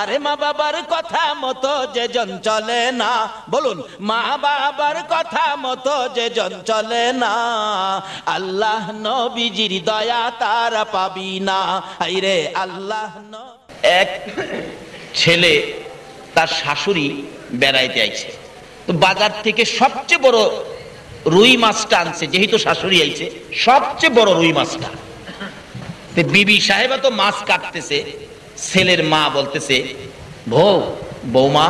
আরে মা বাবার কথা মতো যে জন চলে না, বলুন মা বাবার কথা মতো যে জন চলে না, আল্লাহ নবীজির দয়া তারা পাবি না। আইরে আল্লাহ এক ছেলে তার শাশুড়ি বেড়াইতে আইছে, তো বাজার থেকে সবচেয়ে বড় রুই মাছটা আনছে, যেহেতু শাশুড়ি আইছে সবচেয়ে বড় রুই মাছটা। বিবি সাহেবা তো মাছ কাটতেছে, ছেলের মা বলতেছে, বৌমা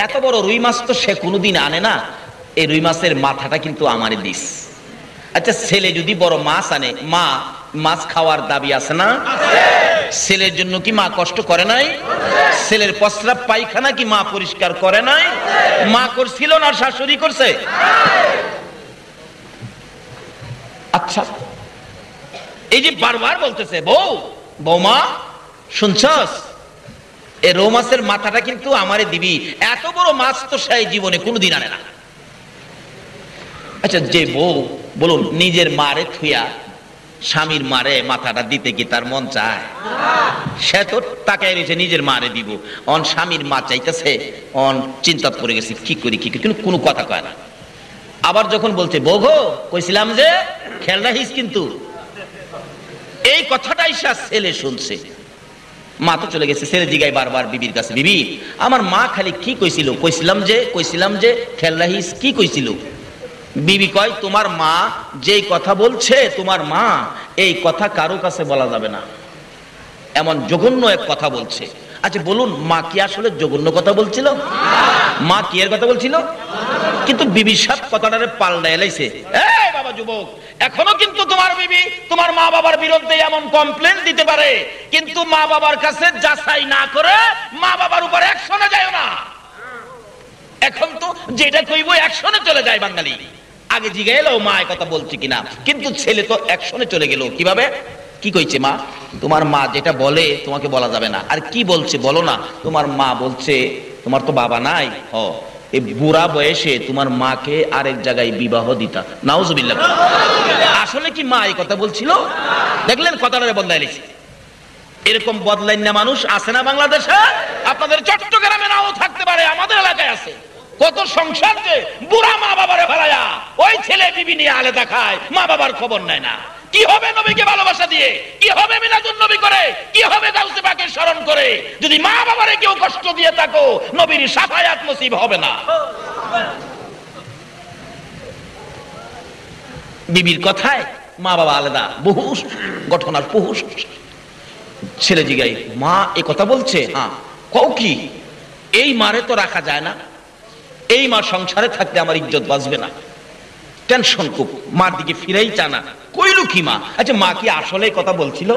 এত বড় রুই মাছ তো সে কোনোদিন আনে না, এই রুই মাছের মাথাটা কিন্তু আমারে দিস। আচ্ছা ছেলে যদি বড় মাছ আনে, মা মাছ খাওয়ার দাবি আছে না? ছেলের জন্য কি মা কষ্ট করে নাই? ছেলের প্রস্রাব পায়খানা কি মা পরিষ্কার করে নাই? মা করছিল না শাশুড়ি করছে? আচ্ছা এই যে বারবার বলতেছে বৌমা শুনছস, এই রৌ মাছের মাথাটা কিন্তু আমারে দিবি, এত বড় মাছ তো সেই জীবনে কোনোদিন আনে না। আচ্ছা যে বউ বলুন নিজের মারে থুয়া স্বামীর মারে মাথাটা দিতে কি তার মন চায়? সে তো তাকায় রয়েছে নিজের মারে দিব, অন স্বামীর মা চাইতেছে, অন চিন্তা পড়ে গেছে কি করি কিন্তু কোনো কথা কয় না। আবার যখন বলছে বউ কইছিলাম যে খেয়াল রাখিস, কিন্তু এই কথাটাই ছেলে শুনছে, মা তো চলে গেছে। ছেলে জিগায় বারবার বিবির কাছে, বিবি আমার মা খালি কি কইছিল? কইছিলাম যে খেয়াল রাখিস, কি কইছিল? বিবি কয় তোমার মা যেই কথা বলছে, তোমার মা এই কথা কারো কাছে বলা যাবে না, এমন জঘন্য এক কথা বলছে। আচ্ছা বলুন মা কি আসলে জঘন্য কথা বলছিল? মা কি এর কথা বলছিল? কিন্তু বিবি সব কথাটারে পাল্টা এলাইছে। এই বাবা যুবক, এখনো কিন্তু তোমার বিবি তোমার মা বাবার বিরুদ্ধে এমন কমপ্লেন দিতে পারে, কিন্তু মা বাবার কাছে যাচাই না করে মা বাবার উপর অ্যাকশনে যায় না। এখন তো যেটা কইবো অ্যাকশনে চলে যায় বাঙালি। আগে জিজ্ঞাসা এলো মা কথা বলছে কিনা, কিন্তু ছেলে তো অ্যাকশনে চলে গেল। কিভাবে? কি কইছে মা? তোমার মা যেটা বলে তোমাকে বলা যাবে না। আর কি বলছে বলো না? তোমার মা বলছে তোমার তো বাবা নাই, এই বুড়া বয়সে তোমার মাকে আরেক জায়গায় বিবাহ দিতা। নাউজুবিল্লাহ। আসলে কি মা এই কথা বলছিল? দেখলেন কথাটা বদলাই লিখছে। এরকম বদলাইন না মানুষ আছে না বাংলাদেশে? আপনাদের চট্টগ্রামে নাও থাকতে পারে, আমাদের এলাকায় আছে। কত সংসার যে বুড়া মা বাবারে ফেলায়া ওই ছেলে বিবি নিয়ে আলাদা খায়, মা বাবার খবর নেয় না। কি হবে নবীকে ভালোবাসা দিয়ে? কি হবে মিলাদুন নবী করে? কি হবে গাউসে পাকের স্মরণ করে? যদি মা বাবারে কেউ কষ্ট দিয়ে থাকো, নবীর শাফায়াত নসিব হবে না। বিবির কথায় মা বাবা আলাদা, বহু ঘটনার বহু। ছেলে জিগাই মা এ কথা বলছে, হ্যাঁ কও কি? এই মারে তো রাখা যায় না, এই মা সংসারে থাকলে আমার ইজ্জত বাঁচবে না। টেনশন খুব, মার দিকে ফিরেই চানা। কইলো কি মা? আচ্ছা মা কি আসলে কথা বলছিল?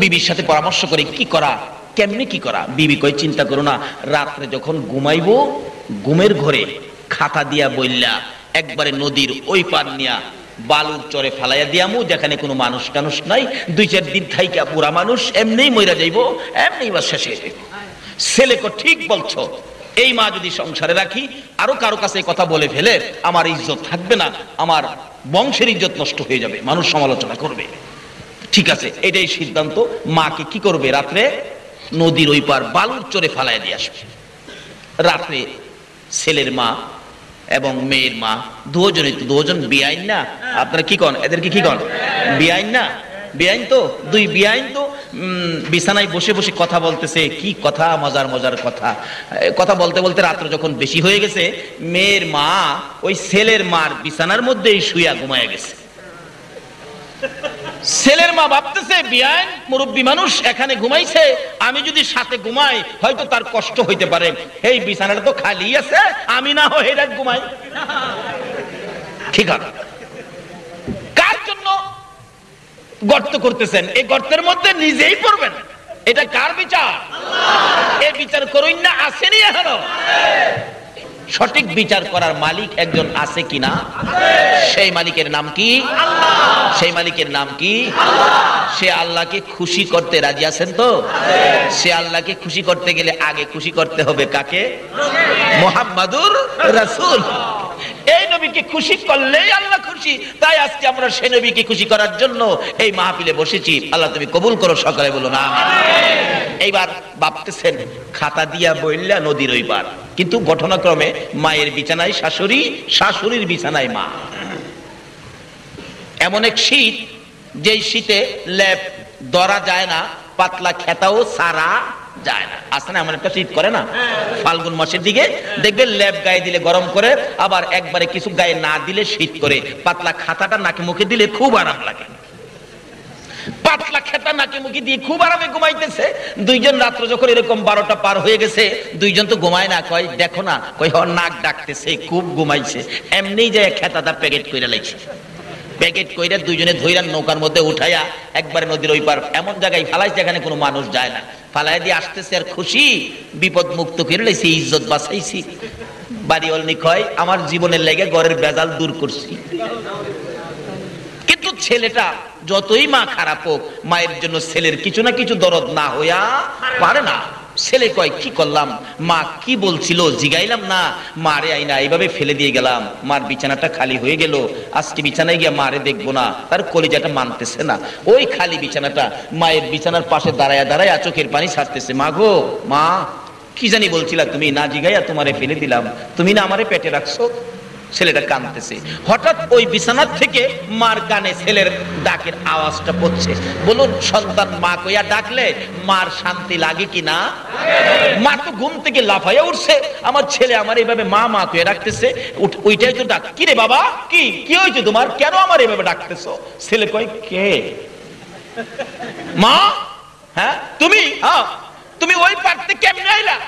বিবির সাথে পরামর্শ করে কি করা, কেমনে কি করা। বিবি কই চিন্তা করো না, রাত্রে যখন ঘুমাইবো ঘুমের ঘরে খাতা দিয়া বইলা একবারে নদীর ওই পার নিয়া বালুর চরে ফালাইয়া দিয়ামু, যেখানে কোনো মানুষ টানুষ নাই। 2-4 দিন থাইকা বুড়া মানুষ এমনিই মইরা যাইবো, এমনিই বা শেষে যাইব। ছেলে কো ঠিক বলছো, এই মা যদি সংসারে রাখি, আরো কারো কাছে কথা বলে ফেলে আমার ইজ্জত থাকবে না, আমার বংশের ইজ্জত নষ্ট হয়ে যাবে, মানুষ সমালোচনা করবে। ঠিক আছে, এটাই সিদ্ধান্ত। মাকে কি করবে? রাত্রে নদীর ওই পার বালুর চরে ফালাইয়া দিয়ে আসবে। রাত্রে ছেলের মা এবং মেয়ের মা দুজন বেআইন না? আপনারা কি কন? এদেরকে কি কন? বেআইন না? বেআইন তো, দুই বেআইন তো বিছানায় বসে বসে কথা বলতেছে। কি কথা, মজার মজার কথা। কথা বলতে বলতে রাত্র যখন বেশি হয়ে গেছে, মেয়ের মা ওই ছেলের মার বিছানার মধ্যেই শুয়া ঘুমায় গেছে। ছেলের মা ভাবতেছে বেআইন মুরব্বী মানুষ এখানে ঘুমাইছে, আমি যদি সাথে ঘুমাই হয়তো তার কষ্ট হইতে পারে। এই বিছানাটা তো খালি আছে, আমি না হয় এটা ঘুমাই। ঠিক আছে, কার জন্য গর্ত করতেছেন? এই গর্তের মধ্যে নিজেই পড়বেন। এটা কার বিচার? এই বিচার করুন না, আসেনি এখনো। সঠিক বিচার করার মালিক একজন আছে কিনা? সেই মালিকের নাম কি? সেই মালিকের নাম কি? সে আল্লাহকে খুশি করতে রাজি আছেন তো? সে আল্লাহকে খুশি করতে গেলে আগে খুশি করতে হবে কাকে? মুহাম্মাদুর রাসূল। এই নবীকে খুশি করলেই আল্লাহ খুশি। তাই আজকে আমরা সেই নবীকে খুশি করার জন্য এই মাহফিলে বসেছি। আল্লাহ তুমি কবুল করো, সকালে বলুন আমিন। এইবার ভাবতেছেন খাতা দিয়া বইলা নদীর ওই পার, কিন্তু ঘটনাক্রমে মায়ের বিছানায় শাশুড়ি, শাশুড়ির বিছানায় মা। এমন এক শীত, যেই শীতে লেপ ধরা যায় না, পাতলা খেতাও সারা যায় না। আসলে এমন একটা শীত করে না, ফাল্গুন মাসের দিকে দেখবে লেপ গায়ে দিলে গরম করে, আবার একবারে কিছু গায়ে না দিলে শীত করে। পাতলা খাতাটা নাকে মুখে দিলে খুব আরাম লাগে। পাতলা খেতা নাকে মুখে দিয়ে খুব আরামে ঘুমাইতেছে। দুইজন রাত্র যখন এরকম 12টা পার হয়ে গেছে, দুইজন তো ঘুমায় না, কয় দেখো না, কয় নাক ডাকতেছে, খুব ঘুমাইছে। এমনি যায় খেতাটা প্যাকেট করে লাগছে, প্যাকেট কইরা দুইজনে ধইরা নৌকার মধ্যে উঠাইয়া একবারে নদীর ওই পার এমন জায়গায় ফালাই যেখানে কোনো মানুষ যায় না, ফালাই দিয়ে আসতেছে আর খুশি, বিপদ মুক্ত করে লাইছি, ইজ্জত বাঁচাইছি। বাড়িওয়ালি কয় আমার জীবনের লেগে ঘরের বেজাল দূর করছি। কিন্তু ছেলেটা যতই মা খারাপ হোক, মায়ের জন্য ছেলের কিছু না কিছু দরদ না হইয়া পারে না। ছেলে কয় কি করলাম, মা কি বলছিল জিগাইলাম না, মারে আইনা এইভাবে ফেলে দিয়ে গেলাম, মার বিছানাটা খালি হয়ে গেল, আজকে বিছানায় গিয়ে মারে দেখবো না, তার কলিজাটা মানতেছে না। ওই খালি বিছানাটা মায়ের বিছানার পাশে দাঁড়ায় দাঁড়ায় চোখের পানি ছাড়তেছে, মা গো মা, কি জানি বলছিলা তুমি, না জিগাইয়া তোমারে ফেলে দিলাম, তুমি না আমারে পেটে রাখছো। ছেলেটা কাঁদতেছে। হঠাৎ ওই বিছানার থেকে মার কানে ছেলের ডাকের আওয়াজটা পড়ছে। বলুন, সন্তান মা কইয়া ডাকলে মার শান্তি লাগে কি না? মা তো ঘুম থেকে লাফাইয়া উঠছে, আমার ছেলে আমার এইভাবে মা মা কইয়া ডাকতেছে, ওইটাই তো ডাক। কি রে বাবা, কি কি হয়েছে তোমার, কেন আমার এইভাবে ডাকতেছো? ছেলে কয় কে? মা। হ্যাঁ তুমি? হ্যাঁ। তুমি ওই পারতে কেমনে আইলা?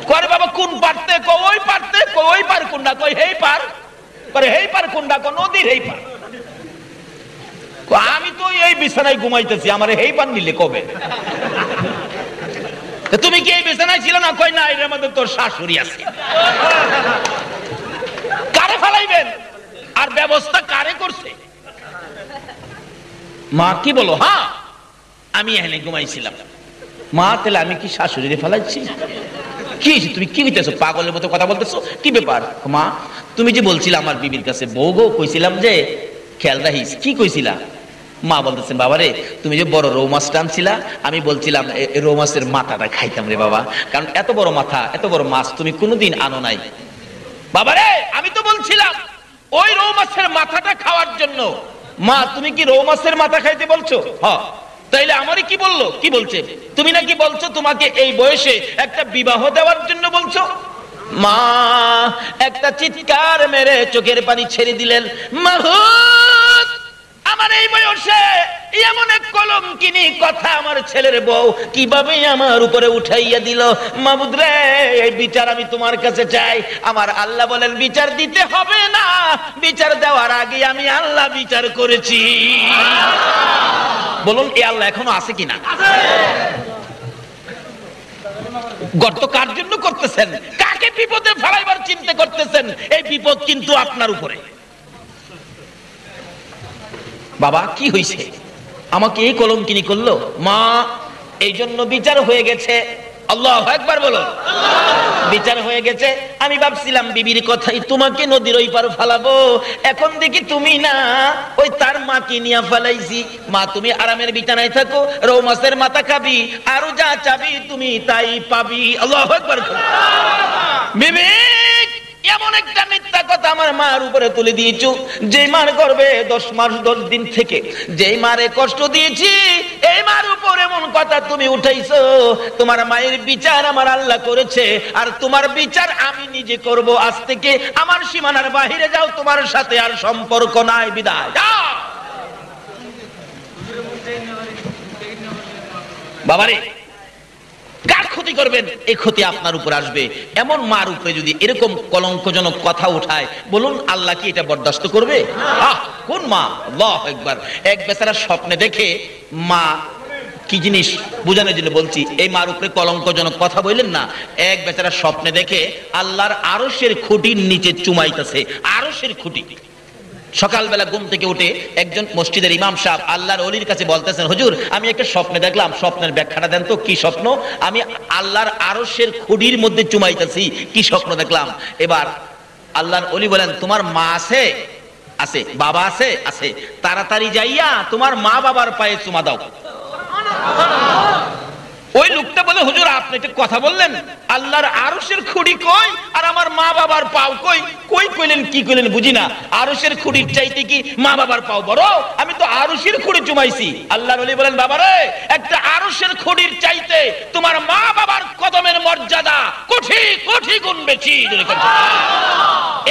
করে বাবা কোন পারতে? ওই পারতে। ওই পার কোনটা? কই হেই পার। করে হেই পার কোনটা? নদীর হেই পার। আমি তো এই বিছানায় ঘুমাইতেছি, আমার হেই পার নিলে কবে? তুমি কি এই বিছানায় ছিল না? কই না, এর মধ্যে তোর শাশুড়ি আছে। কারে ফালাইবেন আর ব্যবস্থা কারে করছে? মা কি বলো? হ্যাঁ আমি এখানে ঘুমাইছিলাম। মা তাহলে আমি কি শাশুড়ি ফেলাইছি? কি তুমি কি হইতেছো, পাগলের মতো কথা বলতেছো, কি ব্যাপার? মা তুমি যে বলছিলে আমার বিবির কাছে, বউ গো কইছিলাম যে খেয়াল রাখিস, কি কইছিলা? মা বলতেছেন, বাবা রে তুমি যে বড় রৌ মাছ টানছিলা, আমি বলছিলাম রৌ মাছের মাথাটা খাইতাম রে বাবা, কারণ এত বড় মাথা এত বড় মাছ তুমি কোনোদিন আনো নাই। বাবা রে আমি তো বলছিলাম ওই রৌ মাছের মাথাটা খাওয়ার জন্য। মা তুমি কি রৌ মাছের মাথা খাইতে বলছো? হ্যাঁ। তাইলে আমারে কি বললো? কি বলছে? তুমি নাকি বলছো তোমাকে এই বয়সে একটা বিবাহ দেওয়ার জন্য বলছো। মা একটা চিৎকার মেরে চোখের পানি ছেড়ে দিলেন, মাহুত আমার এই বয়সে এমন এক কলঙ্কিনী কথা আমার ছেলের বউ কিভাবে আমার উপরে উঠাইয়া দিল। মাবুদ রে এই বিচার আমি তোমার কাছে চাই। আমার আল্লাহ বলেন বিচার দিতে হবে না, বিচার দেওয়ার আগে আমি আল্লাহ বিচার করেছি। বলুন এই আল্লাহ এখনো আছে কিনা? গর্ত কার জন্য করতেছেন? কাকে বিপদে ফেলাইবার চিন্তা করতেছেন? এই বিপদ কিন্তু আপনার উপরে। বাবা কি হইছে, আমাকে এই কলঙ্কিনী করলো? মা এই জন্য বিচার হয়ে গেছে। আল্লাহু আকবার বলো। বিচার হয়ে গেছে। আমি ভাবছিলাম বিবির কথাই তোমাকে নদীর ওই পার ফালাবো, এখন দেখি তুমি না, ওই তার মাকে নিয়ে ফালাইছি। মা তুমি আরামের বিছানায় থাকো, রৌ মাছের মাথা খাবি, আরো যা চাবি তুমি তাই পাবি। আল্লাহু আকবার। বিবি এমন একটা মিথ্যা কথা আমার মার উপরে তুলে দিয়েছো, যে মার গর্ভে 10 মাস 10 দিন থেকে যেই মারে কষ্ট দিয়েছি, এই মার উপর এমন কথা তুমি উঠাইছো। তোমার মায়ের বিচার আমার আল্লাহ করেছে, আর তোমার বিচার আমি নিজে করব। আজ থেকে আমার সীমানার বাহিরে যাও, তোমার সাথে আর সম্পর্ক নাই, বিদায়। বাবারে কার ক্ষতি করবেন? এই ক্ষতি আপনার উপর আসবে। এমন মার উপরে যদি এরকম কলঙ্কজনক কথা উঠায়, বলুন আল্লাহ কি এটা বরদাস্ত করবে? কোন মা? আল্লাহু আকবার। এক বেচারা স্বপ্নে দেখে, মা কি জিনিস বুঝানোর জন্য বলছি, এই মার উপরে কলঙ্কজনক কথা বললেন না। এক বেচারা স্বপ্নে দেখে আল্লাহর আরশের খুঁটির নিচে চুমাইতেছে, আরশের খুঁটি। সকালবেলা ঘুম থেকে উঠে একজন মসজিদের ইমাম সাহেব আল্লাহর ওলির কাছে বলতেছেন, হুজুর আমি একটা স্বপ্নে দেখলাম, স্বপ্নের ব্যাখ্যাটা দেন তো। কি স্বপ্ন? আমি আল্লাহর আরশের খুঁটির মধ্যে চুমাইতেছি, কি স্বপ্ন দেখলাম? এবার আল্লাহর ওলি বলেন তোমার মা আছে? আছে। বাবা আছে? আছে। তাড়াতাড়ি যাইয়া তোমার মা বাবার পায়ে চুমা দাও। ওই লোকটা বলে হুজুর আপনি একটা কথা বললেন, আল্লাহর আরশের খুঁড়ি কই আর আমার মা বাবার পাও কই? কই কইলেন কি কইলেন বুঝি না। আরশের খুঁড়ির চাইতে কি মা বাবার পাও বড়? আমি তো আরশের খুঁড়ি চুমাইছি। আল্লাহর ওলি বলেন বাবারে, একটা আরশের খুঁড়ির চাইতে তোমার মা বাবার কদমের মর্যাদা কোটি কোটি গুণ বেশি।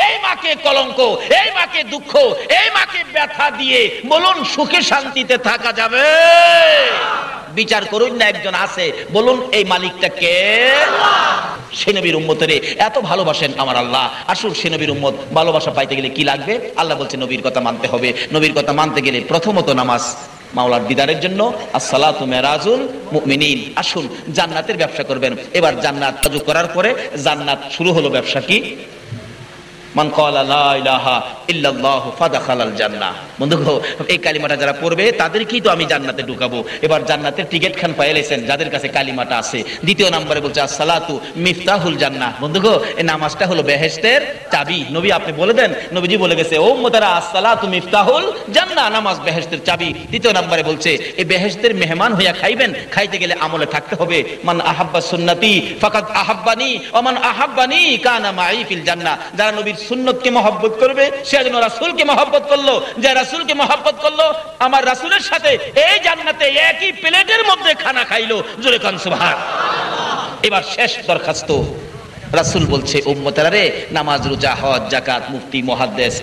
এই মাকে কলঙ্ক, এই মাকে দুঃখ, এই মাকে ব্যথা দিয়ে বলুন সুখে শান্তিতে থাকা যাবে? বিচার করুন না, একজন আছে, বলুন এই মালিকটা কে? সে নবীর উম্মতের এত ভালোবাসেন আমার আল্লাহ। আসুন সে নবীর উম্মত ভালোবাসা পাইতে গেলে কি লাগবে? আল্লাহ বলছে নবীর কথা মানতে হবে। নবীর কথা মানতে গেলে প্রথমত নামাজ মাওলার দিদারের জন্য, আসসালাতু মেরাজুল মুমিনিন। আসুন জান্নাতের ব্যবসা করবেন। এবার জান্নাত তাজু করার পরে জান্নাত শুরু হলো ব্যবসা কি? মান ক্বালা লা ইলাহা ইল্লাল্লাহু ফাদাখালাল জান্নাহ। বন্ধুগো, এই কালিমাটা যারা পড়বে তাদেরকেই তো আমি জান্নাতে ঢুকাবো। এবার জান্নাতের টিকিট খান পাইলেছেন যাদের কাছে কালিমাটা আছে। দ্বিতীয় নম্বরে বলছে আসসালাতু মিফতাহুল জান্নাহ। বন্ধুগো, এই নামাজটা হলো বেহেশতের চাবি। নবী আপনি বলে দেন, নবীজি বলে গেছে ও উম্মতেরা আসসালাতু মিফতাহুল জান্নাহ, নামাজ বেহেশতের চাবি। দ্বিতীয় নম্বরে বলছে এই বেহেশতের মেহমান হইয়া খাইবেন, খাইতে গেলে আমলে থাকতে হবে। মান আহাব্বা সুন্নতি ফাকাদ আহাব্বানি ওয়া মান আহাব্বানি কানা মাই ফিল জান্নাহ। যারা নবীর সুন্নতকে মহব্বত করবে সে যেন রাসূলকে মহব্বত করলো, যে রাসূলকে মহব্বত করলো আমার রাসূলের সাথে এই জান্নাতে একই প্লেটের মধ্যে খানা খাইলো। জোরে কান সুবহানাল্লাহ। এবার শেষ দরখাস্ত, রাসূল বলছে উম্মতেরা রে, নামাজ রোজা হজ যাকাত মুফতি মুহাদ্দিস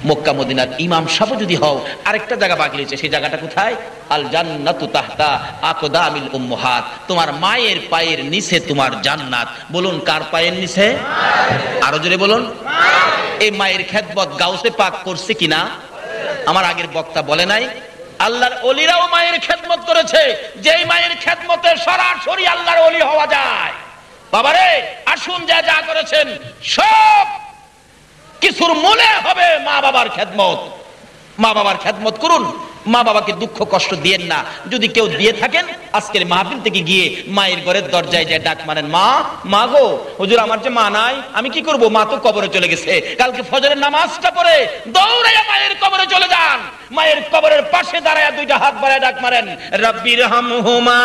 মক্কা মদিনার ইমাম সাহেব যদি হও, আরেকটা জায়গা বাকি রয়েছে, সেই জায়গাটা কোথায়? আল জান্নাতু তাহতা আকদামিল উম্মাহাত। তোমার মায়ের পায়ের নিচে তোমার জান্নাত। বলুন কার পায়ের নিচে? আরো জোরে বলুন। এই মায়ের খেদমত গাউসে পাক করছে কিনা? আমার আগের বক্তা বলে নাই আল্লাহর ওলিরাও মায়ের খেদমত করেছে। যেই মায়ের খেদমতে সরাসরি আল্লাহর ওলি হওয়া যায়। বাবারে আসুন যা যা করেছেন সব কিছুর মূলে হবে মা বাবার খেদমত। মা বাবার খেদমত করুন, মা বাবাকে দুঃখ কষ্ট দিয়েন না। যদি কেউ দিয়ে থাকেন আজকের মাহফিল থেকে গিয়ে মায়ের ঘরের দরজায় যায় ডাক মারেন, মা মা গো হুজুর আমার যে মা নাই, আমি কি করব? মা তো কবরে চলে গেছে। কালকে ফজরের নামাজটা পড়ে দৌড়াইয়া মায়ের কবরে চলে যান। মায়ের কবরের পাশে দাঁড়ায় দুইটা হাত বাড়ায় ডাক মারেন, রব্বির হামহুমা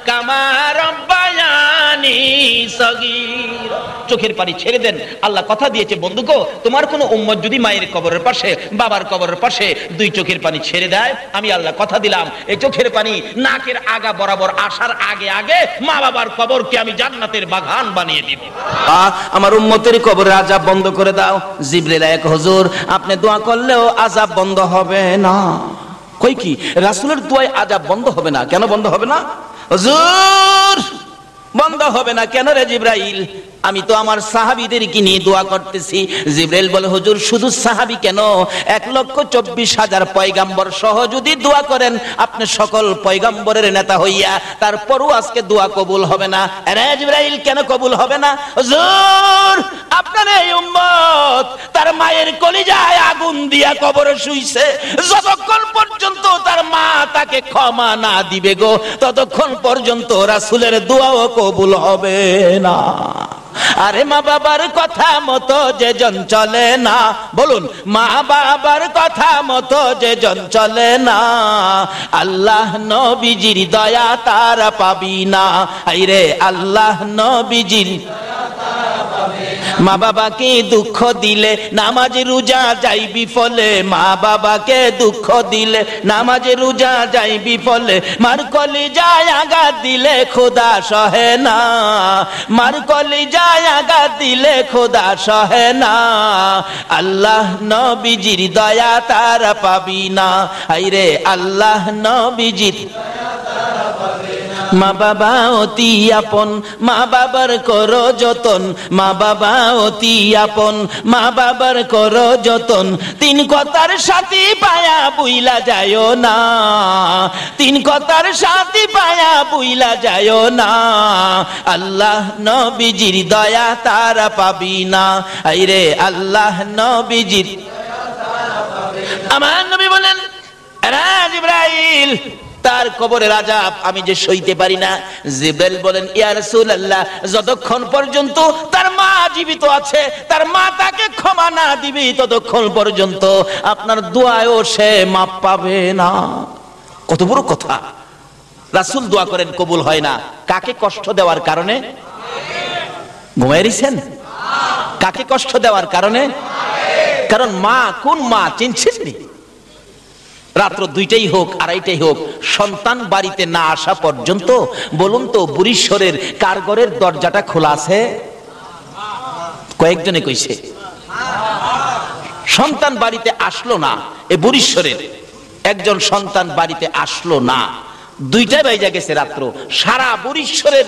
কামা রব্বায়ানি সগীর। চোখের পানি ছেড়ে দেন। আল্লাহ কথা দিয়েছে বন্ধুগো, তোমার কোনো উম্মত যদি মায়ের কবরের পাশে বাবার কবরের পাশে দুই চোখের পানি ছেড়ে দেয়, আমি আল্লাহ কথা দিলাম এই চোখের পানি নাকের আগা বরাবর আসার আগে আগে মা বাবার কবরকে আমি জান্নাতের বাগান বানিয়ে দিব। আমার উম্মতের কবরের আযাব বন্ধ করে দাও। জিবরিল এক হুজুর আপনি দোয়া করলেও আযাব বন্ধ হবে না। কই কি রাসূলের দোয়ায় আযাব বন্ধ হবে না? কেন বন্ধ হবে না হুজুর? বন্ধ হবে না কেন রে জিবরাইল? আমি তো আমার সাহাবীদেরকে নিয়ে দোয়া করতেছি। জিবরাইল বলে হুজুর শুধু সাহাবী কেন, 1,24,000 পয়গাম্বর সহ যদি দোয়া করেন আপনি সকল পয়গাম্বরের নেতা হইয়া, তারপরও আজকে দোয়া কবুল হবে না। আরে জিবরাইল কেন কবুল হবে না? হুজুর আপনার এই উম্মত তার মায়ের কলিজায় আগুন দিয়া কবরে শুইছে, যতক্ষণ পর্যন্ত তার মা তাকে ক্ষমা না দিবে গো ততক্ষণ পর্যন্ত রাসূলের দোয়াও কবুল হবে না। আরে মা বাবার কথা মতো যে জন চলে না, বলুন মা বাবার কথা মতো যে জন চলে না, আল্লাহ নবীজির দয়া তারা পাবি না। আইরে আল্লাহ নবীজির মা বাবাকে দুঃখ দিলে নামাজ রোজা যাই বিফলে, মা বাবাকে দুঃখ দিলে নামাজ রোজা যাই বিফলে, মার কলিজায় আঘাত দিলে খোদা সহে না, মার কলিজায় আঘাত দিলে খোদা সহে না, আল্লাহ নবীজির দয়া তারা পাবি না। আইরে আল্লাহ নবীজির মা বাবা অতি আপন, মা বাবার করো যতন, মা বাবা অতি আপন, মা বাবার করো যতন, তিন কথার সাথী পায়া বুইলা যায়ও না, তিন কথার সাথী পায়া বুইলা যায়ও না, আল্লাহ নবীজির দয়া তারা পাবি না। আইরে আল্লাহ নবীজির আমার নবী বলেন, জিবরাইল তার কবরের আযাব আমি যে সইতে পারি না। জিবরাইল বলেন, ইয়া রাসূলুল্লাহ, যতক্ষণ পর্যন্ত তার মা জীবিত আছে, তার মা তাকে ক্ষমা না দিবে, ততক্ষণ পর্যন্ত আপনার দোয়ায়ও সে মাপ পাবে না। কত বড় কথা! রাসূল দোয়া করেন, কবুল হয় না। কাকে কষ্ট দেওয়ার কারণে? ঘুমায় রইছেন? কাকে কষ্ট দেওয়ার কারণে? কারণ মা, কোন মা চিনছেন নি? রাত্র 2টাই হোক, 2:30টাই হোক, সন্তান বাড়িতে না আসা পর্যন্ত বলুন তো বুড়িশ্বরের কার ঘরের দরজাটা খোলা আছে? কয়েকজনে কইছে। সন্তান বাড়িতে আসলো না, এ বুড়িশ্বরের একজন সন্তান বাড়িতে আসলো না, 2টা বেজে গেছে রাত্র, সারা বুড়িশ্বরের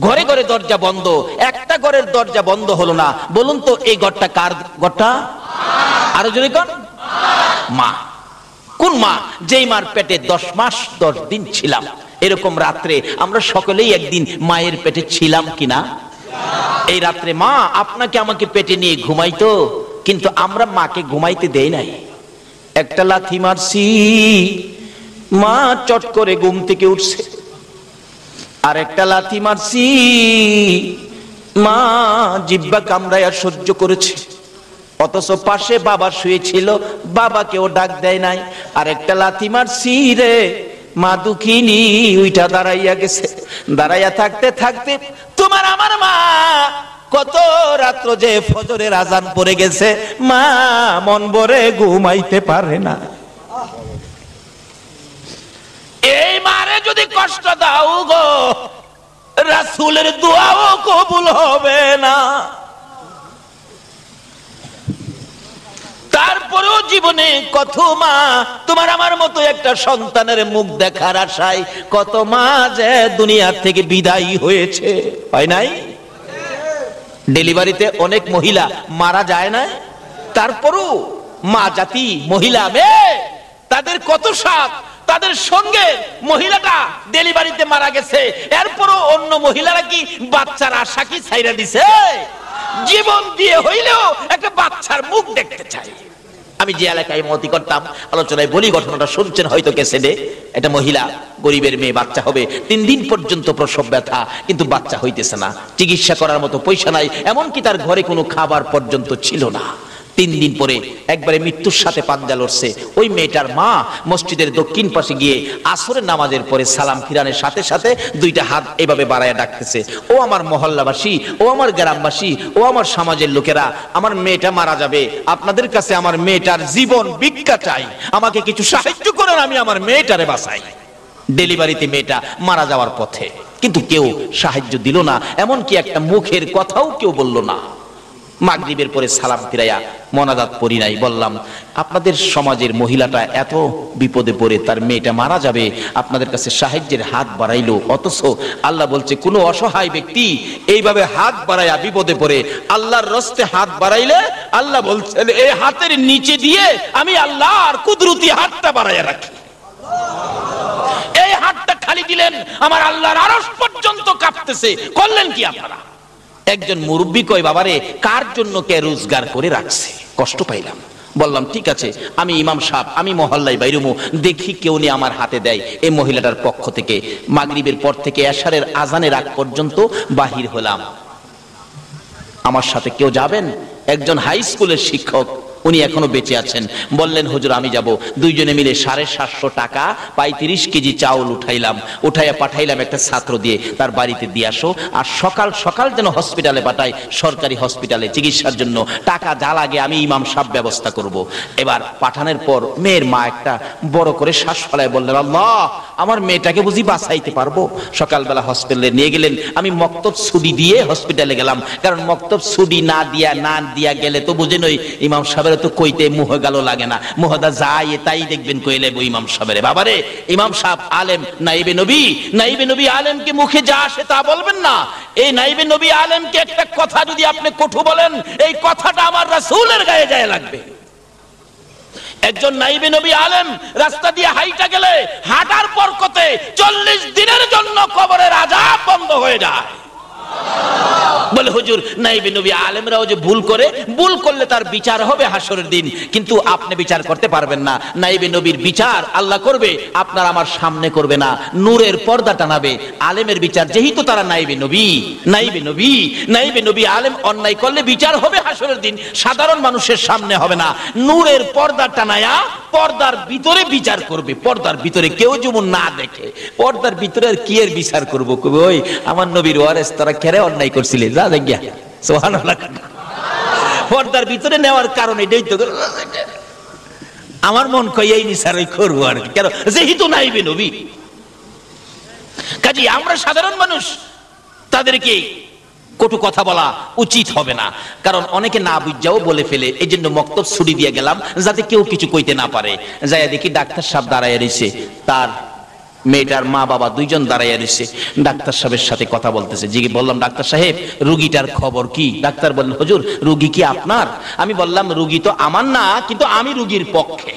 ঘরে ঘরে দরজা বন্ধ, একটা ঘরের দরজা বন্ধ হলো না। বলুন তো এই ঘরটা কার ঘরটা? আরো জোরে কোন? মা। কোন মা? যেই মার পেটে 10 মাস 10 দিন ছিলাম। এরকম রাত্রে আমরা সকলেই একদিন মায়ের পেটে ছিলাম কিনা? এই রাত্রে মা আপনাকে আমাকে পেটে নিয়ে ঘুমাইতো, কিন্তু আমরা মাকে ঘুমাইতে দেই নাই। একটা লাথি মারছি, মা চট করে ঘুম থেকে উঠছে। আর একটা লাথি মারছি, মা জিহ্বা কামড়ায়া সহ্য করেছে। অথচ পাশে বাবা শুয়েছিল, বাবাকেও ডাক দেয় নাই। আর একটা লাথি মারছি রে, মা দুঃখিনী উইটা দাঁড়াইয়া গেছে। দাঁড়াইয়া থাকতে থাকতে তোমার আমার মা কত রাত্র যে ফজরের আজান পড়ে গেছে, মা মন ভরে ঘুমাইতে পারে না। এই মারে যদি কষ্ট দাও গো, রাসূলের দোয়াও কবুল হবে না। তারপরেও জীবনে কত মা তোমার আমার মতো একটা সন্তানের মুখ দেখার আশায় কত মা যে দুনিয়া থেকে বিদায়ী হয়েছে, হয় নাই? ডেলিভারিতে অনেক মহিলা মারা যায় না, তারপরও মা জাতি, মহিলা মেয়ে, তাদের কত সাথ, তাদের সঙ্গে মহিলাটা ডেলিভারিতে মারা গেছে, এরপরও অন্য মহিলারা কি বাচ্চার আশা কি ছাইরা দিছে? জীবন দিয়ে হইলেও একটা বাচ্চার মুখ দেখতে চাই। আমি যে এলাকায় মতি করতাম, আলোচনায় বলি, ঘটনাটা শুনছেন হয়তো ক্যাসেটে। একটা মহিলা, গরিবের মেয়ে, বাচ্চা হবে, 3 দিন পর্যন্ত প্রসব ব্যথা, কিন্তু বাচ্চা হইতেছে না, চিকিৎসা করার মতো পয়সা নাই, এমনকি তার ঘরে কোনো খাবার পর্যন্ত ছিল না। 3 দিন পরে একবারে মৃত্যুর সাথে পাঞ্জা লড়ছে। ওই মেয়েটার মা মসজিদের দক্ষিণ পাশে গিয়ে আসরের নামাজের পরে সালাম ফিরানের সাথে সাথে 2টা হাত এভাবে বাড়ায়া ডাকতেছে, ও আমার মহল্লাবাসী, ও আমার গ্রামবাসী, ও আমার সমাজের লোকেরা, আমার মেয়েটা মারা যাবে, আপনাদের কাছে আমার মেয়েটার জীবন ভিক্ষা চাই, আমাকে কিছু সাহায্য করেন, আমি আমার মেয়েটারে বাঁচাই। ডেলিভারিতে মেয়েটা মারা যাওয়ার পথে, কিন্তু কেউ সাহায্য দিল না, এমনকি একটা মুখের কথাও কেউ বলল না। মাগরিবের পরে সালাম ফিরাইয়া মোনাজাত পড়ি নাই, বললাম আপনাদের সমাজের মহিলাটা এত বিপদে পড়ে, তার মেয়েটা মারা যাবে, আপনাদের কাছে সাহায্যের হাত বাড়াইলো, অথচ আল্লাহ বলছে কোন অসহায় ব্যক্তি এইভাবে হাত বাড়াইয়া বিপদে পড়ে আল্লাহর রস্তে হাত বাড়াইলে আল্লাহ বলছেন এই হাতের নিচে দিয়ে আমি আল্লাহর কুদরতি হাতটা বাড়াইয়া রাখি। এই হাতটা খালি দিলেন, আমার আল্লাহর আরশ পর্যন্ত কাঁপতেছে। করলেন কি আপনারা? একজন মুরব্বী কয়, বাবারে কার জন্য কে রোজগার করে রাখছে, কষ্ট পাইলাম। বললাম ঠিক আছে, আমি ইমাম সাহেব, আমি মহল্লায় বাইরুমু, দেখি কেউ নিয়ে আমার হাতে দেয়। এই মহিলাটার পক্ষ থেকে মাগরিবের পর থেকে এশারের আজানের আগ পর্যন্ত বাহির হলাম। আমার সাথে কেউ যাবেন? একজন হাই স্কুলের শিক্ষক, উনি এখনো বেঁচে আছেন, বললেন হুজুর আমি যাব। 2জনে মিলে 750 টাকা 35 কেজি চাউল উঠাইলাম, উঠাইয়া পাঠাইলাম একটা ছাত্র দিয়ে, তার বাড়িতে দিয়ে আসো, আর সকাল সকাল যেন হসপিটালে পাঠাই, সরকারি হসপিটালে চিকিৎসার জন্য, টাকা যা লাগে আমি ইমাম সাহেব ব্যবস্থা করব। এবার পাঠানোর পর মেয়ের মা একটা বড় করে শ্বাস ফেলায় বললেন, আল্লাহ আমার মেয়েটাকে বুঝি বাঁচাইতে পারবো। সকালবেলা হসপিটালে নিয়ে গেলেন, আমি মক্তব ছুটি দিয়ে হসপিটালে গেলাম, কারণ মক্তব ছুটি না দিয়া গেলে তো বুঝেন ওই ইমাম সাহেব তো কইতে মুহ গেল লাগে না, মুহদা যায় তাই দেখবেন কইলে ইমাম সাহেবের। বাবারে ইমাম সাহেব আলেম, নাইবে নবী, নাইবে নবী আলেমকে মুখে যা আসে তা বলবেন না। এই নাইবে নবী আলেমকে একটা কথা যদি আপনি কটু বলেন, এই কথাটা আমার রাসূলের গায়ে যায় লাগবে। একজন নাইবে নবী আলেম রাস্তা দিয়ে হাইটা গেলে হাঁটার বরকতে 40 দিনের জন্য কবরের আযাব বন্ধ হয়ে যায়। বলে হুজুর নাইবে নবী আলেমরাও যে ভুল করে, ভুল করলে তার বিচার হবে হাসরের দিন, কিন্তু আপনি বিচার করতে পারবেন না। নাইবে নবীর বিচার আল্লাহ করবে, আপনার আমার সামনে করবে না, নূরের পর্দা টানাবে। আলেমের বিচার যেহেতু তারা নাইবে নবী, নাইবে নবী, নাইবে নবী আলেম অন্যায় করলে বিচার হবে হাসরের দিন, সাধারণ মানুষের সামনে হবে না, নূরের পর্দা টানায়া পর্দার ভিতরে বিচার করবে। পর্দার ভিতরে কেউ যেমন না দেখে, পর্দার ভিতরে আর কি এর বিচার করবো? ওই আমার নবীর ওয়ারেস তারা কেড়ে অন্যায় করছিলে, যা দেখিয়া সুবহানাল্লাহ। পর্দার ভিতরে নেওয়ার কারণে এটাই তো আমার মন কই এই নিসারই করবো আর কি, কেন যেহেতু নাইবে নবী। কাজে আমরা সাধারণ মানুষ, তাদেরকে কটু কথা বলা উচিত হবে না, কারণ অনেকে না বুঝাও বলে ফেলে। এই জন্য মক্তব ছুটি দিয়ে গেলাম যাতে কেউ কিছু কইতে না পারে। যাই দেখি ডাক্তার সাহেব দাঁড়ায় রয়েছে, তার মেয়েটার মা বাবা দুইজন দাঁড়াইয়া রয়েছে, ডাক্তার সাহেবের সাথে কথা বলতেছে। জিজ্ঞেস বললাম, ডাক্তার সাহেব রুগীটার খবর কি? ডাক্তার বললেন, হুজুর রুগী কি আপনার? আমি বললাম, রুগী তো আমার না, কিন্তু আমি রুগীর পক্ষে।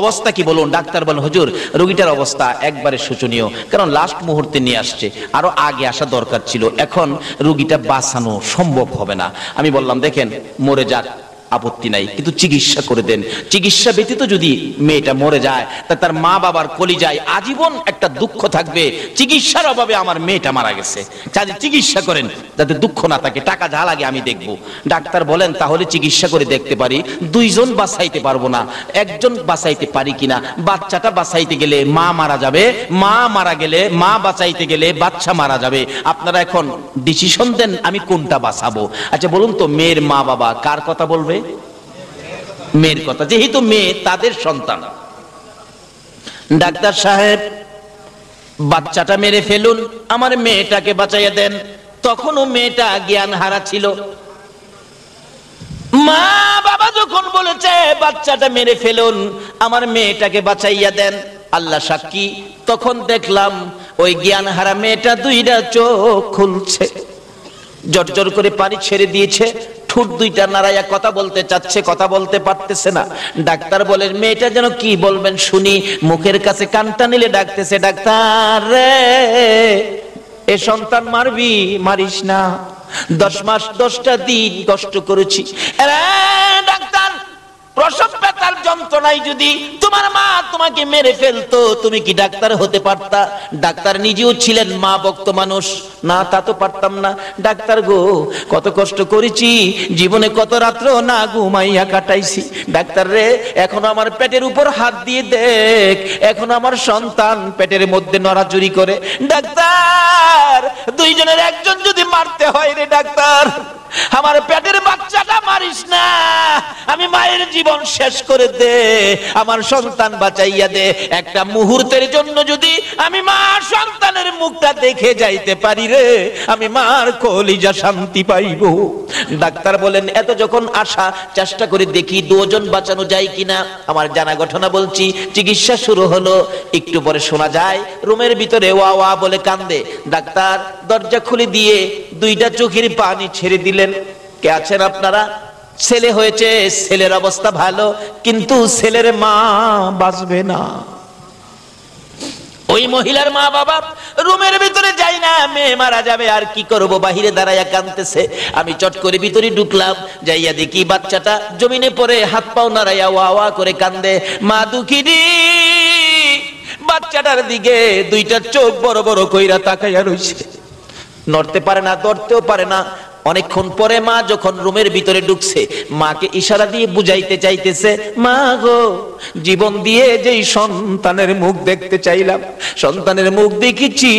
অবস্থা কি বলুন? ডাক্তার বলেন, হুজুর রুগীটার অবস্থা একবারে শোচনীয়, কারণ লাস্ট মুহূর্তে নিয়ে আসছে, আরো আগে আসা দরকার ছিল, এখন রুগীটা বাঁচানো সম্ভব হবে না। আমি বললাম, দেখেন মরে যাক আপত্তি নাই, কিন্তু চিকিৎসা করে দেন। চিকিৎসা ব্যতীত যদি মেয়েটা মরে যায়, তা তার মা বাবার কলিজায় আজীবন একটা দুঃখ থাকবে, চিকিৎসার অভাবে আমার মেয়েটা মারা গেছে, চাই চিকিৎসা করেন যাতে দুঃখ না থাকে, টাকা যা লাগে আমি দেখব। ডাক্তার বলেন, তাহলে চিকিৎসা করে দেখতে পারি, দুইজন বাঁচাইতে পারবো না, একজন বাঁচাইতে পারি কিনা। বাচ্চাটা বাঁচাইতে গেলে মা মারা যাবে, মা মারা গেলে মা বাঁচাইতে গেলে বাচ্চা মারা যাবে। আপনারা এখন ডিসিশন দেন আমি কোনটা বাঁচাবো। আচ্ছা বলুন তো, মেয়ের মা বাবা কার কথা বলবে? মেয়ের কথা, যেহেতু মেয়ে তাদের সন্তান। ডাক্তার সাহেব বাচ্চাটা মেরে ফেলুন, আমার মেয়েটাকে বাঁচাইয়া দেন। তখনও মেয়েটা জ্ঞান হারা ছিল। মা বাবা যখন বলেছে বাচ্চাটা মেরে ফেলুন, আমার মেয়েটাকে বাঁচাইয়া দেন, আল্লাহ সাক্ষী, তখন দেখলাম ওই জ্ঞান হারা মেয়েটা দুইটা চোখ খুলছে, জর্জর করে পানি ছেড়ে দিয়েছে, ঠোঁট দুইটা নাড়াইয়া কথা বলতে চাচ্ছে, কথা বলতে পারতেছে না। ডাক্তার বলেন, মেয়েটা যেন কি বলবেন শুনি। মুখের কাছে কানটা নিলে ডাকতেছে, ডাক্তার রে এ সন্তান মারবি, মারিস না, 10 মাস 10টা দিন কষ্ট করেছি। ডাক্তার, প্রসব ব্যথার যন্ত্রণায় যদি তোমার মা তোমাকে মেরে ফেলতো, তুমি কি ডাক্তার হতে পারতা? ডাক্তার নিজেও ছিলেন মা ভক্ত মানুষ, না তা তো পারতাম না। ডাক্তার গো, কত কষ্ট করেছি, জীবনে কত রাত্র না ঘুমাইয়া কাটাইছি। ডাক্তার রে, এখন আমার পেটের উপর হাত দিয়ে দেখ, এখন আমার সন্তান পেটের মধ্যে নড়াচড়ি করে। ডাক্তার, দুইজনের একজন যদি মারতে হয় রে ডাক্তার, আমার পেটের বাচ্চাটা মারিস না, আমি মায়ের জীবন শেষ করে দে, আমার সন্তান বাঁচাইয়া দে। একটা মুহূর্তের জন্য যদি আমি মা সন্তানের মুখটা দেখে যাইতে পারি রে, আমি মার কলিজা শান্তি পাইব। ডাক্তার বলেন, এত যখন আশা, চেষ্টা করে দেখি দুজন বাঁচানো যায় কিনা। আমার জানা ঘটনা বলছি। চিকিৎসা শুরু হলো, একটু পরে শোনা যায় রুমের ভিতরে ওয়া ওয়া বলে কান্দে। ডাক্তার দরজা খুলে দিয়ে দুইটা চোখের পানি ছেড়ে দিলেন। কে আছেন আপনারা? ছেলে হয়েছে, ছেলের অবস্থা ভালো, কিন্তু ছেলের মা বাঁচবে না। ওই মহিলার মা বাবা রুমের ভিতরে যাই না, মেয়ে মারা যাবে, আর কি করব, বাহিরে দাঁড়াইয়া কাঁদতেছে। আমি চট করে ভিতরে ঢুকলাম, যাইয়া দেখি বাচ্চাটা জমিনে পড়ে হাত পাও নাড়াইয়া ওয়া ওয়া করে কান্দে। মা দুঃখিনী বাচ্চাটার দিকে দুইটা চোখ বড় বড় কইরা তাকাইয়া রইছে, নড়তে পারে না, ধরতেও পারে না। অনেকক্ষণ পরে মা যখন রুমের ভিতরে ঢুকছে, মাকে ইশারা দিয়ে বুঝাইতে চাইতেছে, মা গো, জীবন দিয়ে যেই সন্তানের মুখ দেখতে চাইলাম, সন্তানের মুখ দেখেছি,